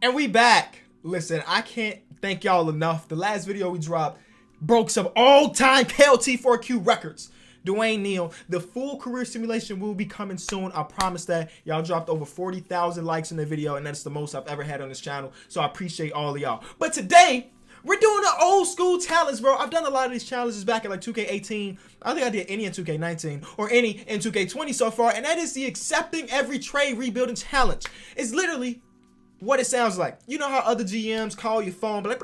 And we back. Listen, I can't thank y'all enough. The last video we dropped broke some all-time KLT4Q records. Dwayne Neal, the full career simulation will be coming soon. I promise that. Y'all dropped over 40,000 likes in the video, and that's the most I've ever had on this channel. So I appreciate all of y'all. But today, we're doing an old school challenge, bro. I've done a lot of these challenges back in like 2K18. I think I did any in 2K19 or any in 2K20 so far, and that is the accepting every trade rebuilding challenge. It's literally what it sounds like. You know how other GMs call your phone, but like,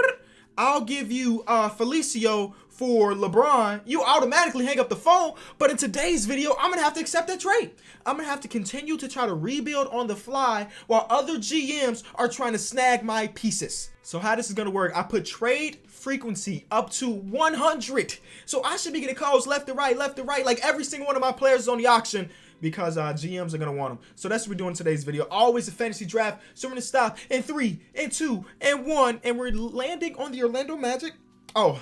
I'll give you Felicio for LeBron. You automatically hang up the phone. But in today's video, I'm gonna have to accept that trade. I'm gonna have to continue to try to rebuild on the fly while other GMs are trying to snag my pieces. So how this is gonna work, I put trade frequency up to 100. So I should be getting calls left to right, like every single one of my players is on the auction, because GMs are going to want them. So that's what we're doing in today's video. Always a fantasy draft. So we're going to stop in 3, and 2, and 1. And we're landing on the Orlando Magic. Oh,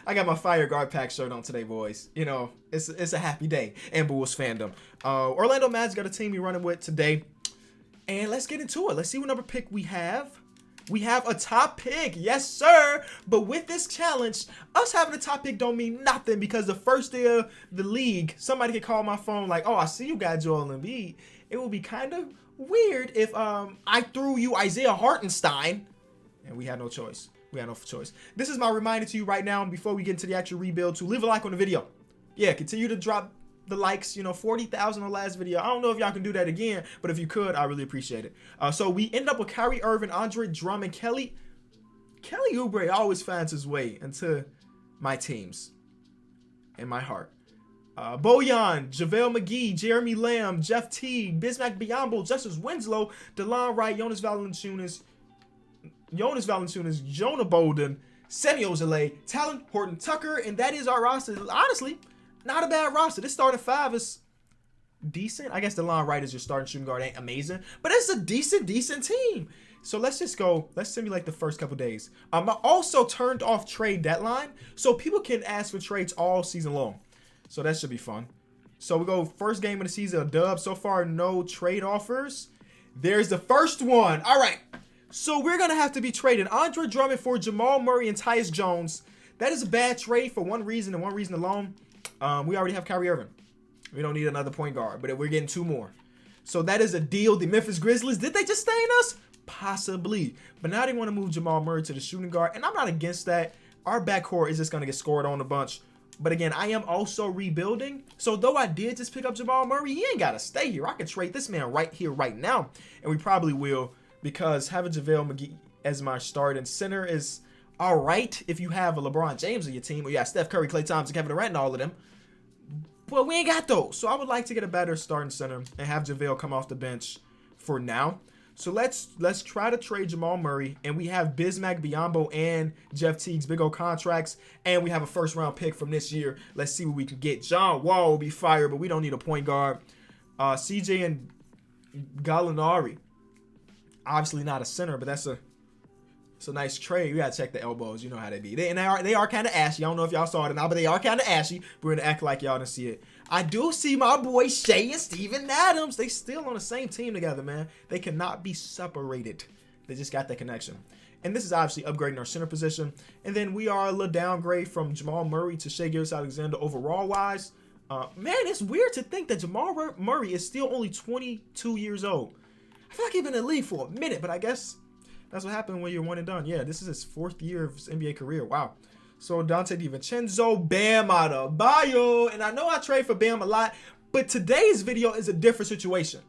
I got my Fire Guard Pack shirt on today, boys. You know, it's a happy day in Bulls fandom. Orlando Magic got a team we're running with today. And let's get into it. Let's see what number pick we have. We have a top pick, yes sir. But with this challenge, us having a top pick don't mean nothing, because the first day of the league, somebody could call my phone like, oh, I see you got Joel Embiid. It would be kind of weird if I threw you Isaiah Hartenstein, and we had no choice. We had no choice. This is my reminder to you right now, before we get into the actual rebuild, to leave a like on the video. Yeah, continue to drop the likes, you know, 40,000 on the last video. I don't know if y'all can do that again, but if you could, I really appreciate it. So we end up with Kyrie Irving, Andre Drummond, Kelly Oubre always finds his way into my teams and my heart. Bojan, JaVale McGee, Jeremy Lamb, Jeff Teague, Bismack Biyombo, Justice Winslow, DeLon Wright, Jonas Valanciunas, Jonah Bolden, Semi Ojeleye, Talon Horton Tucker, and that is our roster. Honestly, not a bad roster. This starting 5 is decent. I guess DeLon Wright is your starting shooting guard. Ain't amazing, but it's a decent team. So let's just go. Let's simulate the first couple days. I also turned off trade deadline, so people can ask for trades all season long. So that should be fun. So we go first game of the season, a dub. So far, no trade offers. There's the first one. All right. So we're going to have to be trading Andre Drummond for Jamal Murray and Tyus Jones. That is a bad trade for one reason and one reason alone. We already have Kyrie Irving. We don't need another point guard, but we're getting 2 more. So that is a deal. The Memphis Grizzlies, did they just stain us? Possibly. But now they want to move Jamal Murray to the shooting guard, and I'm not against that. Our backcourt is just going to get scored on a bunch. But again, I am also rebuilding. So though I did just pick up Jamal Murray, he ain't got to stay here. I could trade this man right here, right now. And we probably will, because having JaVale McGee as my starting center is all right if you have a LeBron James on your team, or you got Steph Curry, Klay Thompson, Kevin Durant, and all of them. But we ain't got those. So I would like to get a better starting center and have JaVale come off the bench for now. So let's try to trade Jamal Murray, and we have Bismack Biyombo and Jeff Teague's big old contracts, and we have a first round pick from this year. Let's see what we can get. John Wall will be fired, but we don't need a point guard. CJ and Gallinari, obviously not a center, but it's a nice trade. You gotta check the elbows. You know how they be. They are kind of ashy. I don't know if y'all saw it or not, but they are kind of ashy. We're gonna act like y'all didn't see it. I do see my boy Shea and Steven Adams. They still on the same team together, man. They cannot be separated. They just got that connection. And this is obviously upgrading our center position. And then we are a little downgrade from Jamal Murray to Shea Gilgeous-Alexander overall wise. Man, it's weird to think that Jamal Murray is still only 22 years old. I feel like he's been in the league for a minute, but I guess that's what happened when you're one and done. Yeah, this is his 4th year of his NBA career. Wow. So Dante DiVincenzo, Bam Adebayo. And I know I trade for Bam a lot, but today's video is a different situation,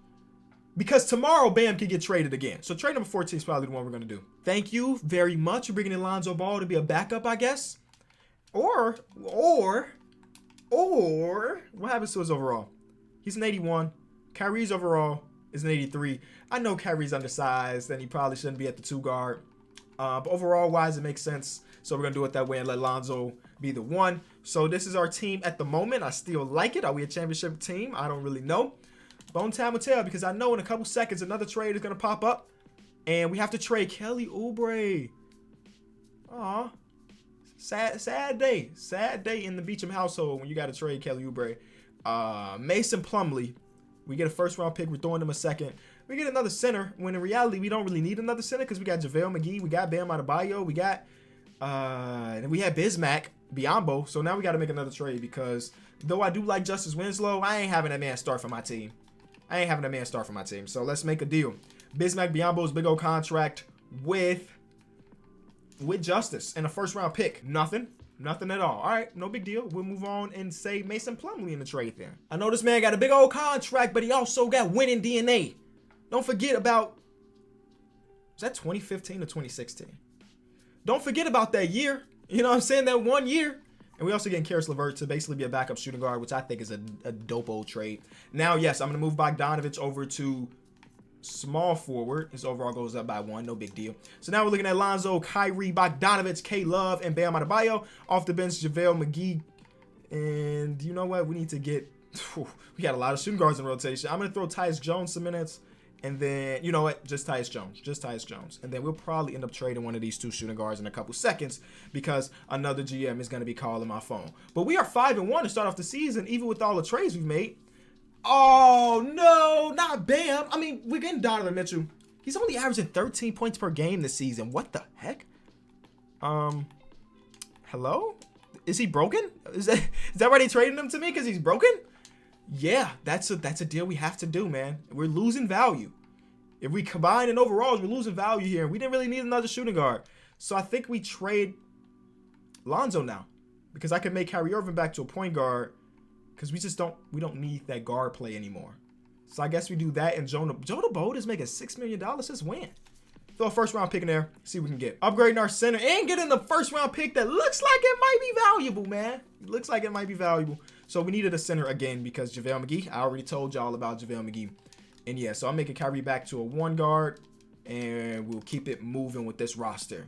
because tomorrow Bam can get traded again. So trade number 14 is probably the one we're going to do. Thank you very much for bringing in Lonzo Ball to be a backup, I guess. Or what happens to his overall? He's an 81. Kyrie's overall is an 83. I know Kyrie's undersized and he probably shouldn't be at the 2 guard. But overall wise, it makes sense. So we're going to do it that way and let Lonzo be the 1. So this is our team at the moment. I still like it. Are we a championship team? I don't really know. Bone time will tell, because I know in a couple seconds another trade is going to pop up. And we have to trade Kelly Oubre. Aw. Sad day. Sad day in the Beecham household when you got to trade Kelly Oubre. Mason Plumlee. We get a first round pick. We're throwing him a second. we get another center when in reality we don't really need another center because we got JaVale McGee, we got Bam Adebayo, we got and we had Bismack Biyombo. So now we got to make another trade because though I do like Justice Winslow, I ain't having that man start for my team. So let's make a deal. Bismack Biyombo's big old contract with Justice and a first round pick. Nothing at all. All right, no big deal. We'll move on and say Mason Plumlee in the trade then. I know this man got a big old contract, but he also got winning DNA. Don't forget about, is that 2015 or 2016? Don't forget about that year. You know what I'm saying? That 1 year. And we also getting Karis LeVert to basically be a backup shooting guard, which I think is a dope old trade. Now, yes, I'm going to move Bogdanovich over to small forward. His overall goes up by 1. No big deal. So now we're looking at Lonzo, Kyrie, Bogdanovich, K-Love, and Bam Adebayo. Off the bench, JaVale McGee. And you know what? We need to get... we got a lot of shooting guards in rotation. I'm going to throw Tyus Jones some minutes. And then, you know what? Just Tyus Jones. And then we'll probably end up trading one of these 2 shooting guards in a couple seconds because another GM is going to be calling my phone. But we are 5-1 to start off the season, even with all the trades we've made. Oh, no, not Bam. I mean, we're getting Donovan Mitchell. He's only averaging 13 points per game this season. What the heck? Hello? Is he broken? Is that why they traded him to me? Because he's broken? Yeah, that's a deal we have to do, man. We're losing value. If we combine in overalls, we're losing value here. We didn't really need another shooting guard. So I think we trade Lonzo now. Because I can make Kyrie Irving back to a point guard. Because we don't need that guard play anymore. So I guess we do that. And Jonah Bode is making $6 million since when? Throw a first round pick in there. See what we can get. Upgrading our center and getting the first round pick that looks like it might be valuable, man. Looks like it might be valuable. So we needed a center again because JaVale McGee. I already told y'all about JaVale McGee. And yeah, so I'm making Kyrie back to a 1 guard. And we'll keep it moving with this roster.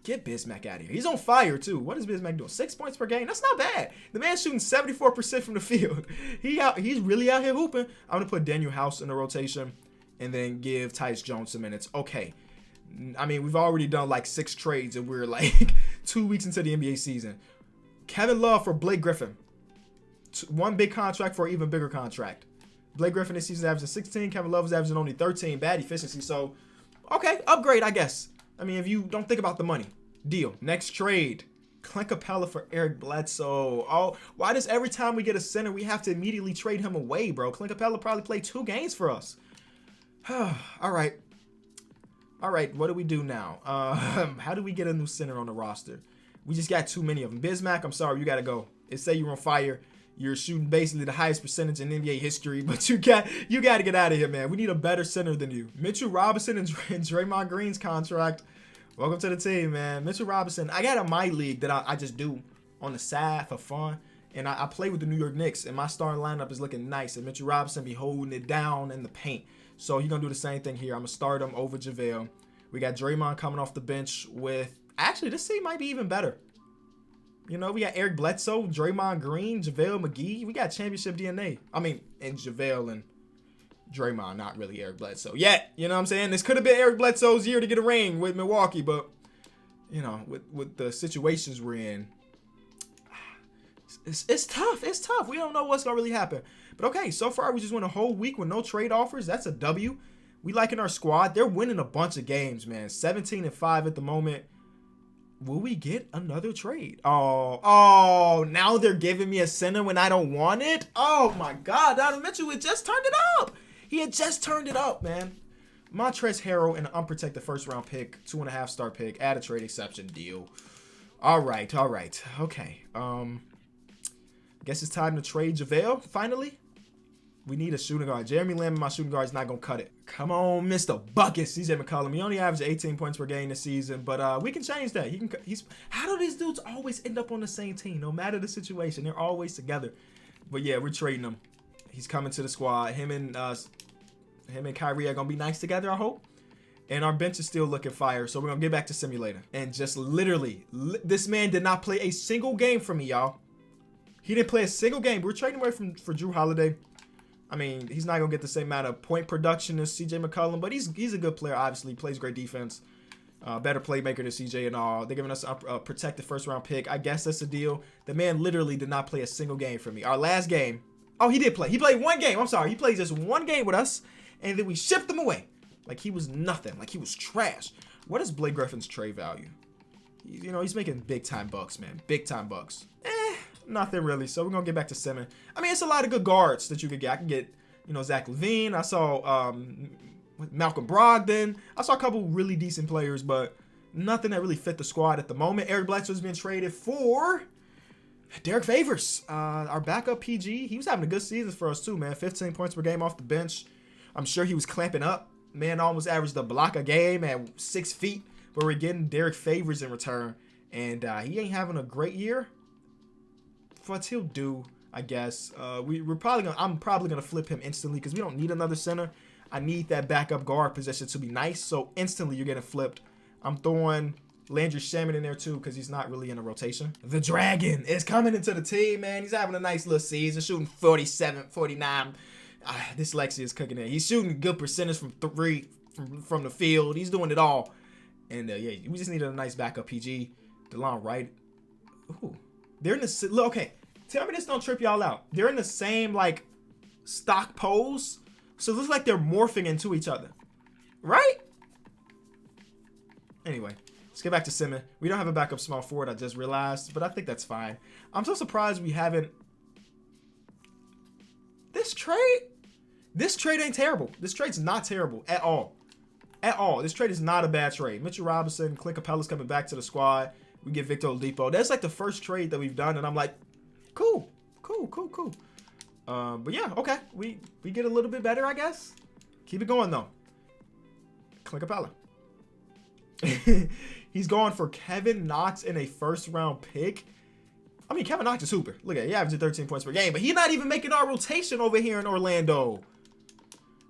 Get Bismack out of here. He's on fire too. What is Bismack doing? 6 points per game. That's not bad. The man's shooting 74% from the field. He's really out here hooping. I'm gonna put Daniel House in the rotation, and then give Tyus Jones some minutes. Okay. I mean, we've already done like 6 trades, and we're like 2 weeks into the NBA season. Kevin Love for Blake Griffin. 1 big contract for an even bigger contract. Blake Griffin this season averaging 16. Kevin Love is averaging only 13. Bad efficiency. So, okay, upgrade, I guess. I mean, if you don't think about the money. Deal. Next trade. Clint Capella for Eric Bledsoe. Oh, why does every time we get a center, we have to immediately trade him away, bro? Clint Capella probably played 2 games for us. All right. What do we do now? How do we get a new center on the roster? We just got too many of them. Bismack, I'm sorry, you got to go. It say you're on fire. You're shooting basically the highest percentage in NBA history, but you got to get out of here, man. We need a better center than you. Mitchell Robinson and Draymond Green's contract. Welcome to the team, man. Mitchell Robinson. I got a my league that I just do on the side for fun, and I play with the New York Knicks, and my starting lineup is looking nice, and Mitchell Robinson be holding it down in the paint. So he's going to do the same thing here. I'm going to start him over JaVale. We got Draymond coming off the bench with... Actually, this team might be even better. You know, we got Eric Bledsoe, Draymond Green, JaVale McGee. We got championship DNA. I mean, and JaVale and Draymond, not really Eric Bledsoe yet. You know what I'm saying? This could have been Eric Bledsoe's year to get a ring with Milwaukee, but, you know, with the situations we're in, it's tough. It's tough. We don't know what's going to really happen. But, okay, so far we just went a whole week with no trade offers. That's a W. We liking our squad. They're winning a bunch of games, man. 17-5 at the moment. Will we get another trade? Oh, now they're giving me a center when I don't want it? Oh, my God. Donovan Mitchell had just turned it up. He had just turned it up, man. Montrezl Harrell and an unprotected first-round pick, 2.5-star pick, add a trade exception deal. All right. Okay. Guess it's time to trade JaVale, finally. We need a shooting guard. Jeremy Lamb, my shooting guard, is not going to cut it. Come on, Mr. Buckets. CJ McCollum. He only averaged 18 points per game this season, but we can change that. How do these dudes always end up on the same team? No matter the situation, they're always together. But yeah, we're trading him. He's coming to the squad. Him and Kyrie are going to be nice together, I hope. And our bench is still looking fire, so we're going to get back to simulator. And just literally, this man did not play a single game for me, y'all. He didn't play a single game. We're trading away for Drew Holiday. I mean, he's not going to get the same amount of point production as CJ McCollum, but he's a good player, obviously. He plays great defense. Better playmaker than CJ and all. They're giving us a protected first-round pick. I guess that's the deal. The man literally did not play a single game for me. Our last game, Oh, he did play. He played one game. I'm sorry. He played just one game with us, and then we shipped him away. Like he was nothing. Like he was trash. What is Blake Griffin's trade value? You know, he's making big time bucks, man. Big time bucks. Nothing really. So we're going to get back to Simmons. I mean, it's a lot of good guards that you could get. I can get, you know, Zach LaVine. I saw Malcolm Brogdon. I saw a couple really decent players, but nothing that really fit the squad at the moment. Eric Bledsoe's been traded for Derek Favors, our backup PG. He was having a good season for us too, man. 15 points per game off the bench. I'm sure he was clamping up. Man almost averaged a block a game at 6 feet, but we're getting Derek Favors in return. And he ain't having a great year. But he'll do, I guess. I'm probably gonna flip him instantly because we don't need another center. I need that backup guard position to be nice. So instantly you're getting flipped. I'm throwing Landry Shaman in there too because he's not really in a rotation. The Dragon is coming into the team, man. He's having a nice little season, shooting 47, 49. Dyslexia is cooking in. He's shooting good percentage from three, from the field. He's doing it all. And yeah, we just needed a nice backup PG. DeLon Wright. Ooh. They're in the, look, okay, tell me this don't trip y'all out. They're in the same, like, stock pose. So it looks like they're morphing into each other. Right? Anyway, let's get back to Simmons. We don't have a backup small forward, I just realized, but I think that's fine. I'm so surprised we haven't. This trade ain't terrible. This trade's not terrible at all. At all. This trade is not a bad trade. Mitchell Robinson, Clint Capella's coming back to the squad. We get Victor Oladipo. That's like the first trade that we've done, and I'm like, cool. But yeah, okay. We get a little bit better, I guess. Keep it going, though. Clint Capella. He's going for Kevin Knox in a first-round pick. I mean, Kevin Knox is super. Look at it. He averages 13 points per game, but he's not even making our rotation over here in Orlando.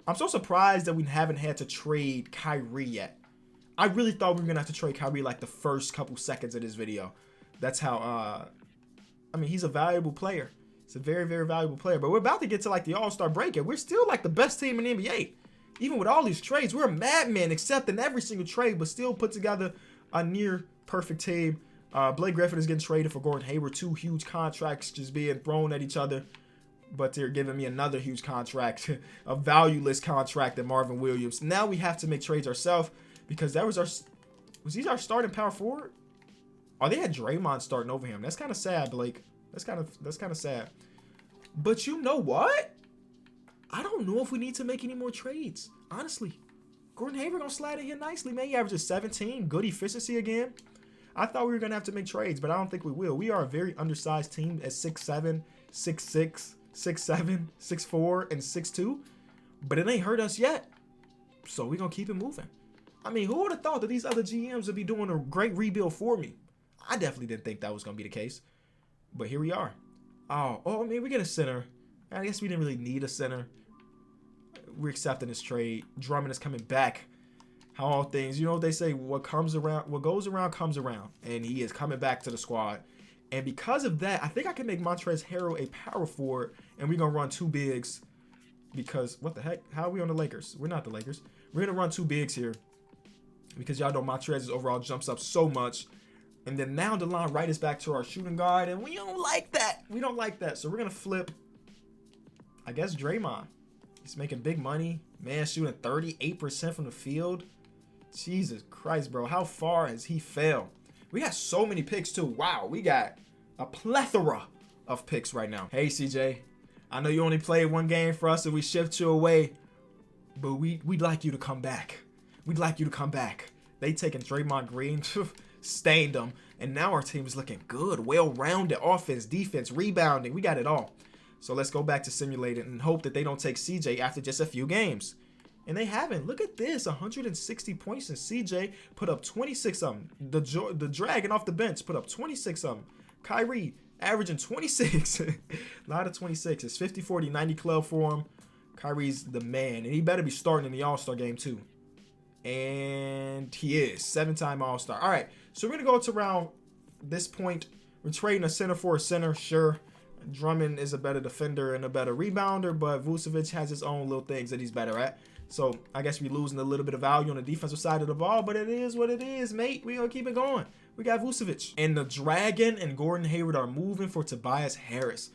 I'm so surprised that we haven't had to trade Kyrie yet. I really thought we were going to have to trade Kyrie like the first couple seconds of this video. That's how, I mean, he's a valuable player. He's a very, very valuable player. But we're about to get to like the All-Star break, and we're still like the best team in the NBA. Even with all these trades, we're a madman accepting every single trade, but still put together a near perfect team. Blake Griffin is getting traded for Gordon Hayward. 2 huge contracts just being thrown at each other. But they're giving me another huge contract, a valueless contract at Marvin Williams. Now we have to make trades ourselves because that was he our starting power forward? Oh, they had Draymond starting over him. That's kind of sad, Blake. That's kind of sad. But you know what? I don't know if we need to make any more trades. Honestly, Gordon Hayward gonna slide in here nicely, man. He averages 17, good efficiency again. I thought we were gonna have to make trades, but I don't think we will. We are a very undersized team at 6'7", 6'6". 6'7", 6'4", and 6'2", but it ain't hurt us yet. So we're going to keep it moving. I mean, who would have thought that these other GMs would be doing a great rebuild for me? I definitely didn't think that was going to be the case. But here we are. Oh, I mean, we get a center. I guess we didn't really need a center. We're accepting this trade. Drummond is coming back. How all things, you know what they say, what goes around comes around. And he is coming back to the squad. And because of that, I think I can make Montrezl Harrell a power forward, and we're going to run 2 bigs because, what the heck? How are we on the Lakers? We're not the Lakers. We're going to run 2 bigs here because y'all know Montrezl's overall jumps up so much. And then now DeLon Wright is back to our shooting guard, and we don't like that. We don't like that. So we're going to flip, I guess, Draymond. He's making big money. Man, shooting 38% from the field. Jesus Christ, bro. How far has he failed? We got so many picks, too. Wow, we got a plethora of picks right now. Hey, CJ. I know you only played 1 game for us and we shipped you away, but we'd like you to come back. We'd like you to come back. They taking Draymond Green, stained them, and now our team is looking good. Well-rounded offense, defense, rebounding. We got it all. So let's go back to simulated and hope that they don't take CJ after just a few games. And they haven't. Look at this. 160 points, and CJ put up 26 of them. The Dragon off the bench put up 26 of them. Kyrie averaging 26. A lot of 26. It's 50, 40, 90 club for him. Kyrie's the man. And he better be starting in the All-Star game, too. And he is. 7-time All-Star. All right. So we're going to go to around this point. We're trading a center for a center. Sure. Drummond is a better defender and a better rebounder, but Vucevic has his own little things that he's better at. So I guess we're losing a little bit of value on the defensive side of the ball, but it is what it is, mate. We're going to keep it going. We got Vucevic. And the Dragon and Gordon Hayward are moving for Tobias Harris.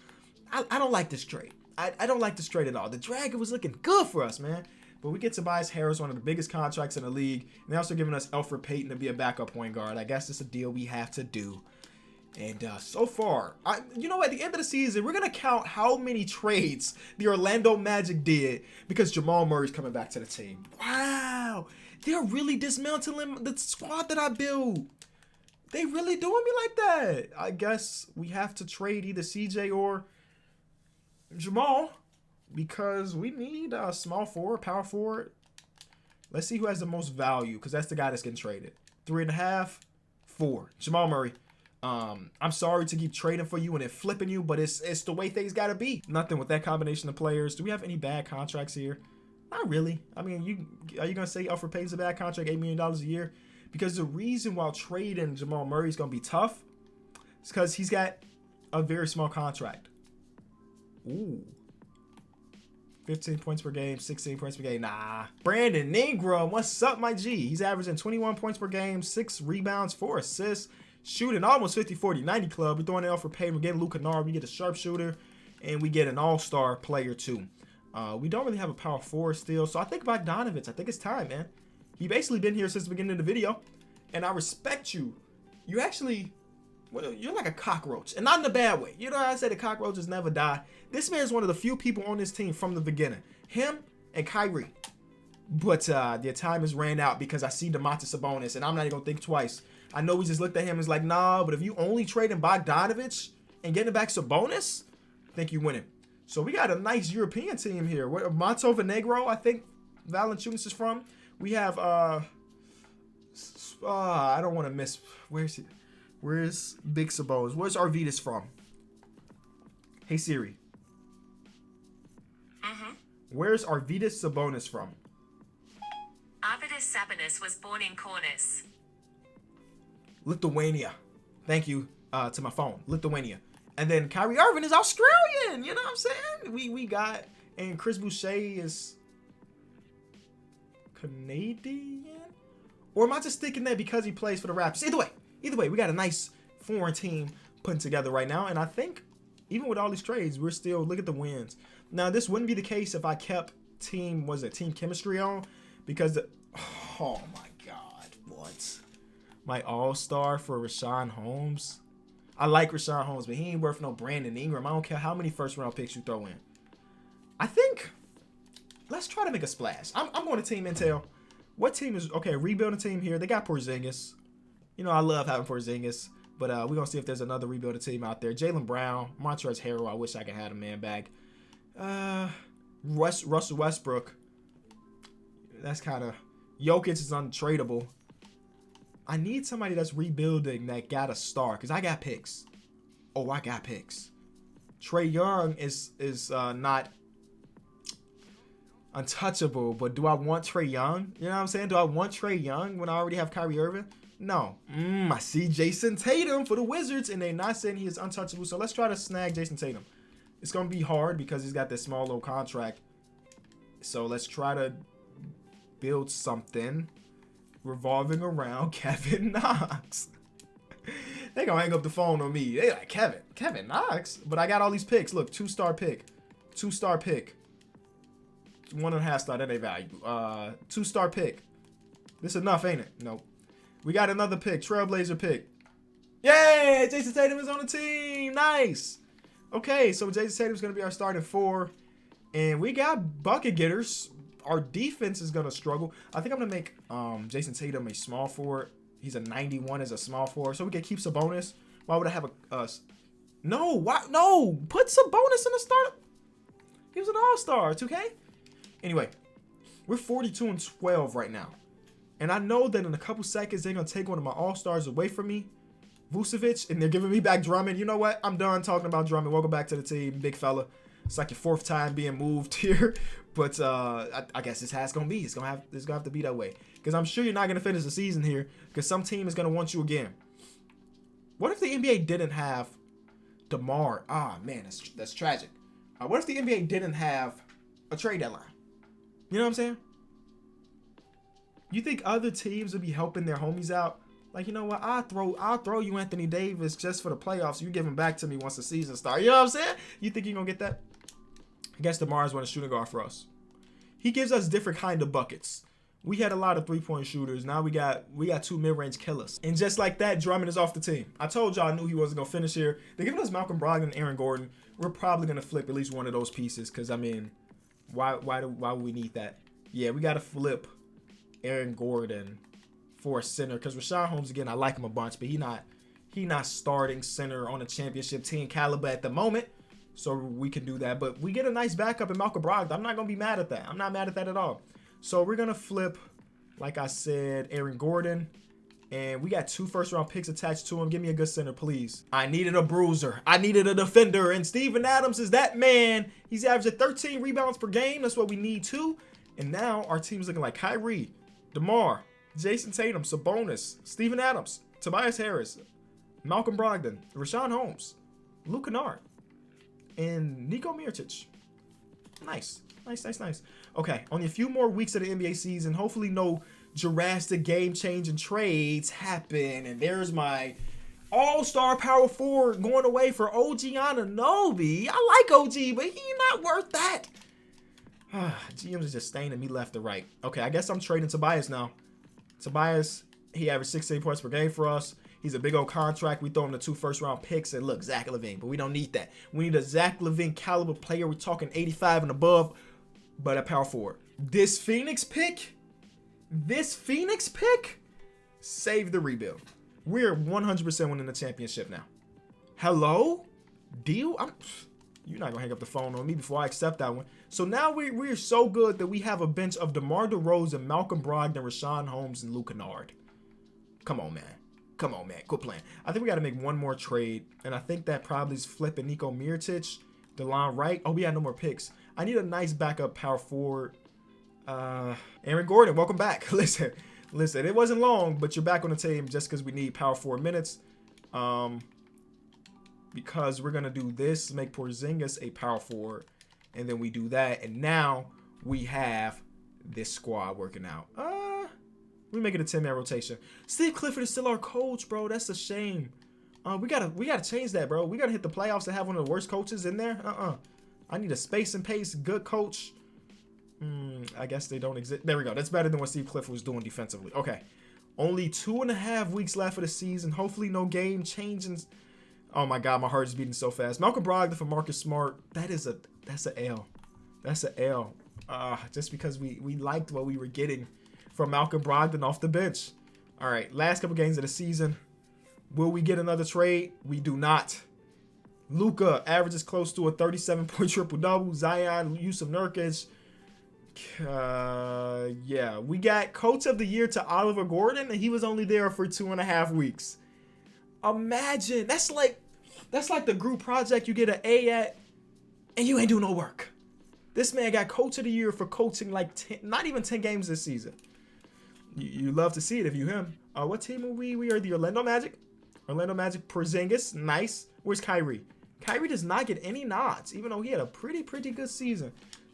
I don't like this trade. I don't like this trade at all. The Dragon was looking good for us, man. But we get Tobias Harris, one of the biggest contracts in the league. And they're also giving us Elfrid Payton to be a backup point guard. I guess it's a deal we have to do. And so far, you know, at the end of the season, we're going to count how many trades the Orlando Magic did because Jamal Murray's coming back to the team. Wow. They're really dismantling the squad that I built. They really doing me like that. I guess we have to trade either CJ or Jamal. Because we need a small forward, power forward. Let's see who has the most value, because that's the guy that's getting traded. 3.5, 4. Jamal Murray. I'm sorry to keep trading for you and then flipping you, but it's the way things gotta be. Nothing with that combination of players. Do we have any bad contracts here? Not really. I mean, are you gonna say Elfrid Payton's a bad contract, $8 million a year? Because the reason why trading Jamal Murray is gonna be tough is because he's got a very small contract. Ooh. 15 points per game, 16 points per game. Nah. Brandon Ingram, what's up, my G? He's averaging 21 points per game, 6 rebounds, 4 assists, shooting almost 50, 40, 90 club. We're throwing it out for Payton. We're getting Luke Kennard. We get a sharpshooter, and we get an all-star player, too. We don't really have a power forward still, so I think Bogdanovich. I think it's time, man. He basically been here since the beginning of the video, and I respect you. You actually... Well, you're like a cockroach, and not in a bad way. You know how I say the cockroaches never die? This man is one of the few people on this team from the beginning. Him and Kyrie. But their time has ran out because I see Domantas Sabonis, and I'm not even going to think twice. I know we just looked at him and was like, nah, but if you only trading Bogdanovich and getting back Sabonis, I think you're winning. So we got a nice European team here. Where Montenegro, I think Valanciunas is from. We have, I don't want to miss, where's he? Where's Big Sabonis? Where's Arvidas from? Hey Siri. Where's Arvidas Sabonis from? Arvidas Sabonis was born in Kaunas, Lithuania. Thank you to my phone. Lithuania. And then Kyrie Irving is Australian. You know what I'm saying? We got, and Chris Boucher is Canadian? Or am I just thinking that because he plays for the Raptors? Either way, we got a nice foreign team putting together right now. And I think even with all these trades, we're still, look at the wins. Now, this wouldn't be the case if I kept team chemistry on. Because, oh my God, what? My all-star for Richaun Holmes? I like Richaun Holmes, but he ain't worth no Brandon Ingram. I don't care how many first-round picks you throw in. I think, let's try to make a splash. I'm going to Team Intel. What team is, okay, rebuilding team here. They got Porzingis. You know, I love having Porzingis, but we're going to see if there's another rebuilding team out there. Jaylen Brown, Montrezl Harrell, I wish I could have a man back. Russell Westbrook. That's kind of, Jokic is untradeable. I need somebody that's rebuilding that got a star, because I got picks. Oh, I got picks. Trae Young is not untouchable, but do I want Trae Young? You know what I'm saying? Do I want Trae Young when I already have Kyrie Irving? No. I see Jason Tatum for the Wizards, and they're not saying he is untouchable. So let's try to snag Jason Tatum. It's going to be hard because he's got this small little contract. So let's try to build something revolving around Kevin Knox. They going to hang up the phone on me. They like, Kevin Knox? But I got all these picks. Look, 2-star pick. 2-star pick. 1.5 star, that ain't value. 2-star pick. This enough, ain't it? Nope. We got another pick, Trailblazer pick. Yay! Jason Tatum is on the team. Nice. Okay, so Jason Tatum is going to be our starting 4. And we got bucket getters. Our defense is going to struggle. I think I'm going to make Jason Tatum a small forward. He's a 91 as a small forward. So we can keep Sabonis. Why would I have a... No, why? No! Put Sabonis in the start. He was an all-star, 2K. Anyway, we're 42-12 right now. And I know that in a couple seconds, they're going to take one of my all-stars away from me, Vucevic, and they're giving me back Drummond. You know what? I'm done talking about Drummond. Welcome back to the team, big fella. It's like your 4th time being moved here. But I guess this has going to be. It's going to have to be that way. Because I'm sure you're not going to finish the season here because some team is going to want you again. What if the NBA didn't have DeMar? Ah, man, that's tragic. What if the NBA didn't have a trade deadline? You know what I'm saying? You think other teams would be helping their homies out? Like, you know what? I'll throw you Anthony Davis just for the playoffs. You give him back to me once the season starts. You know what I'm saying? You think you're going to get that? I guess DeMar's one a shooting guard for us. He gives us different kind of buckets. We had a lot of three-point shooters. Now we got 2 mid-range killers. And just like that, Drummond is off the team. I told y'all I knew he wasn't going to finish here. They're giving us Malcolm Brogdon and Aaron Gordon. We're probably going to flip at least one of those pieces because, I mean, why would we need that? Yeah, we got to flip Aaron Gordon for a center because Rashawn Holmes, again, I like him a bunch, but he not starting center on a championship team caliber at the moment. So we can do that. But we get a nice backup in Malcolm Brogdon. I'm not going to be mad at that. I'm not mad at that at all. So we're going to flip, like I said, Aaron Gordon. And we got 2 first-round picks attached to him. Give me a good center, please. I needed a bruiser. I needed a defender. And Steven Adams is that man. He's averaging 13 rebounds per game. That's what we need, too. And now our team's looking like Kyrie, DeMar, Jason Tatum, Sabonis, Steven Adams, Tobias Harris, Malcolm Brogdon, Rashawn Holmes, Luke Kennard, and Nico Mirotic. Nice. Okay, only a few more weeks of the NBA season. Hopefully no drastic game-changing trades happen. And there's my all-star power forward going away for OG Anunoby. I like OG, but he's not worth that. GMs is just staining me left to right. Okay, I guess I'm trading Tobias now. Tobias, he averaged 16 points per game for us. He's a big old contract. We throw him the 2 first-round picks. And look, Zach LaVine. But we don't need that. We need a Zach LaVine caliber player. We're talking 85 and above. But a power forward. This Phoenix pick saved the rebuild. We're 100% winning the championship now. Hello? Deal? You're not going to hang up the phone on me before I accept that one. So now we're so good that we have a bench of DeMar DeRozan, Malcolm Brogdon, Rashawn Holmes, and Luke Kennard. Come on, man. Quit playing. I think we got to make one more trade. And I think that probably is flipping Nico Mirotic, DeLon Wright. Oh, we had no more picks. I need a nice backup power forward. Aaron Gordon, welcome back. Listen, it wasn't long, but you're back on the team just because we need power forward minutes. Because we're going to do this, make Porzingis a power forward. And then we do that. And now we have this squad working out. We make it a 10-man rotation. Steve Clifford is still our coach, bro. That's a shame. We gotta change that, bro. We gotta hit the playoffs to have one of the worst coaches in there. I need a space and pace good coach. I guess they don't exist. There we go. That's better than what Steve Clifford was doing defensively. Okay. Only 2.5 weeks left of the season. Hopefully no game changing. Oh my God, my heart is beating so fast. Malcolm Brogdon for Marcus Smart. That's an L. That's an L. Just because we liked what we were getting from Malcolm Brogdon off the bench. All right, last couple games of the season. Will we get another trade? We do not. Luka averages close to a 37-point triple-double. Zion, Yusuf Nurkic. Yeah, we got Coach of the Year to Oliver Gordon, and he was only there for 2.5 weeks. Imagine. That's like the group project you get an A at, and you ain't do no work. This man got Coach of the Year for coaching like not even 10 games this season. You love to see it if you him. What team are we? We are the Orlando Magic. Orlando Magic, Porzingis, nice. Where's Kyrie? Kyrie does not get any nods, even though he had a pretty good season.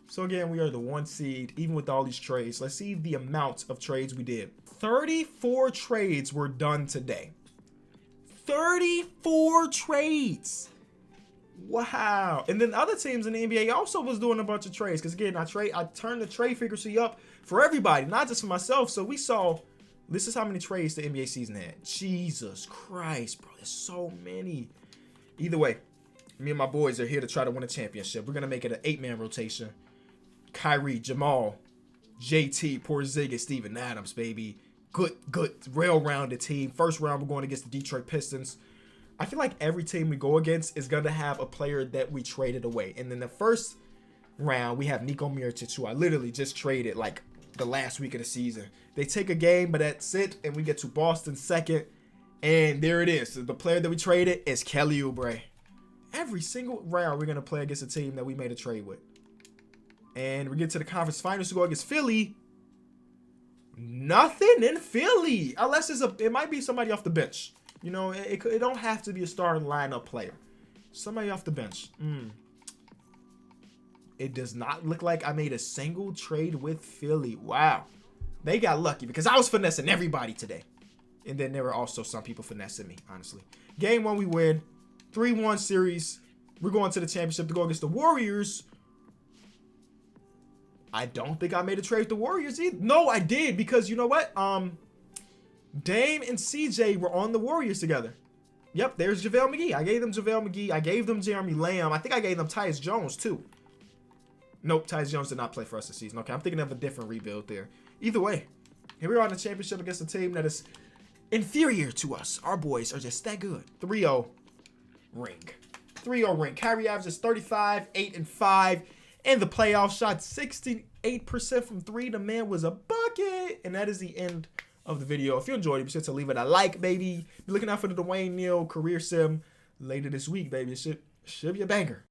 So again, we are the 1 seed, even with all these trades. Let's see the amount of trades we did. 34 trades were done today. 34 trades. Wow. And then other teams in the NBA also was doing a bunch of trades. Because again, I turned the trade frequency up for everybody, not just for myself. So we saw, this is how many trades the NBA season had. Jesus Christ, bro. There's so many. Either way, me and my boys are here to try to win a championship. We're going to make it an 8-man rotation. Kyrie, Jamal, JT, Porzingis, Steven Adams, baby. Good, well-rounded team. First round, we're going against the Detroit Pistons. I feel like every team we go against is going to have a player that we traded away. And then the first round, we have Nico Mirotic, who I literally just traded like the last week of the season. They take a game, but that's it. And we get to Boston second. And there it is. The player that we traded is Kelly Oubre. Every single round, we're going to play against a team that we made a trade with. And we get to the conference finals to go against Philly. Nothing in Philly. Unless it might be somebody off the bench. You know, it don't have to be a starting lineup player. Somebody off the bench. It does not look like I made a single trade with Philly. Wow. They got lucky because I was finessing everybody today. And then there were also some people finessing me, honestly. Game 1, we win. 3-1 series. We're going to the championship to go against the Warriors, I don't think I made a trade with the Warriors either. No, I did, because you know what? Dame and CJ were on the Warriors together. Yep, there's JaVale McGee. I gave them JaVale McGee. I gave them Jeremy Lamb. I think I gave them Tyus Jones too. Nope, Tyus Jones did not play for us this season. Okay, I'm thinking of a different rebuild there. Either way, here we are in the championship against a team that is inferior to us. Our boys are just that good. 3-0 ring. 3-0 ring. Kyrie averages 35, 8, and 5. In the playoffs, shot 68% from 3. The man was a bucket. And that is the end of the video. If you enjoyed it, be sure to leave it a like, baby. Be looking out for the Dwayne Neal career sim later this week, baby. It should be a banger.